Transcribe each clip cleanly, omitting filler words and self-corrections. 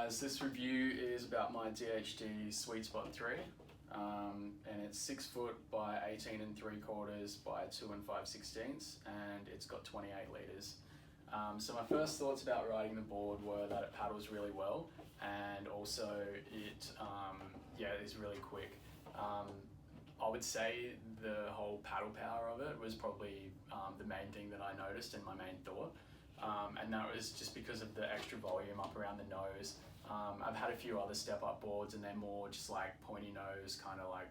guys, this review is about my DHD Sweet Spot 3 and it's 6 foot by 18 3/4 by 2 5/16 and it's got 28 litres. So my first thoughts about riding the board were that it paddles really well and also it is really quick. I would say the whole paddle power of it was probably the main thing that I noticed and my main thought. And that was just because of the extra volume up around the nose. I've had a few other step-up boards and they're more just like pointy nose, kind of like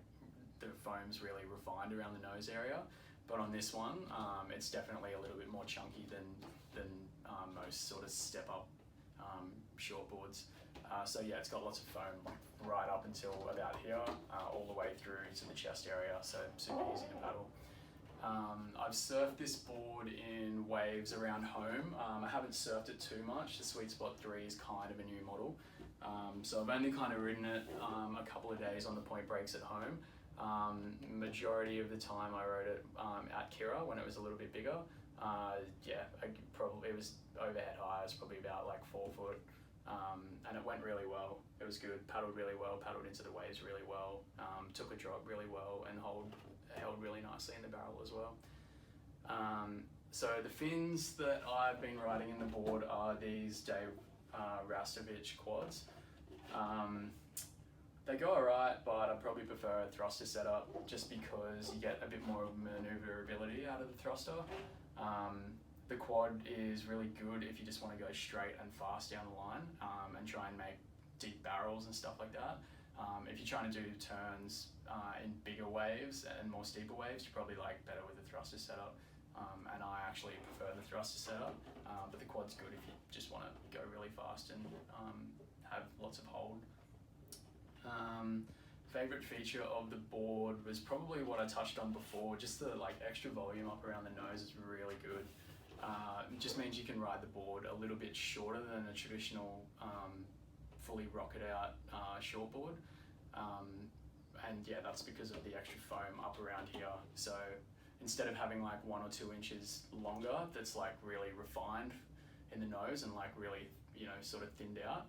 the foam's really refined around the nose area. But on this one, it's definitely a little bit more chunky than most sort of step-up short boards. So yeah, it's got lots of foam right up until about here, all the way through to the chest area, so super easy to paddle. I've surfed this board in waves around home. I haven't surfed it too much. The Sweet Spot 3 is kind of a new model. So I've only kind of ridden it a couple of days on the point breaks at home. Majority of the time I rode it at Kira when it was a little bit bigger. It was overhead high. It was probably about like 4 foot. And it went really well. It was good, paddled really well, paddled into the waves really well, took a drop really well and held really nicely in the barrel as well. So the fins that I've been riding in the board are these Dave Rastovich quads. They go alright, but I probably prefer a thruster setup just because you get a bit more maneuverability out of the thruster. The quad is really good if you just want to go straight and fast down the line and try and make deep barrels and stuff like that. If you're trying to do turns in bigger waves and more steeper waves, you're probably like better with the thruster setup. And I actually prefer the thruster setup, but the quad's good if you just want to go really fast and have lots of hold. Favorite feature of the board was probably what I touched on before, just the like extra volume up around the nose is really good. It just means you can ride the board a little bit shorter than a traditional fully rocket out shortboard. And yeah, that's because of the extra foam up around here. So instead of having like 1 or 2 inches longer, that's like really refined in the nose and like really, sort of thinned out,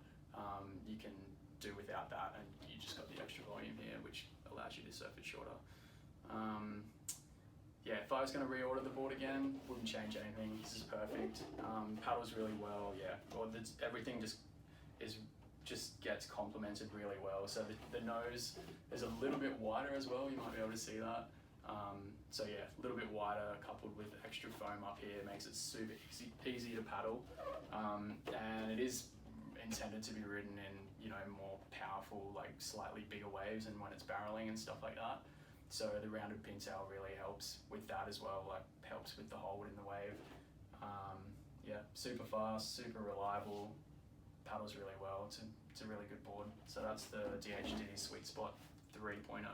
you can do without that and you just got the extra volume here, which allows you to surf it shorter. Yeah, if I was going to reorder the board again, wouldn't change anything. This is perfect. Paddles really well, yeah. Or everything just gets complemented really well. So the nose is a little bit wider as well. You might be able to see that. So yeah, a little bit wider coupled with extra foam up here makes it super easy to paddle. And it is intended to be ridden in more powerful, like slightly bigger waves and when it's barreling and stuff like that. So the rounded pintail really helps with that as well, like helps with the hold in the wave. Yeah, super fast, super reliable, paddles really well. It's a really good board. So that's the DHD Sweet Spot 3.0.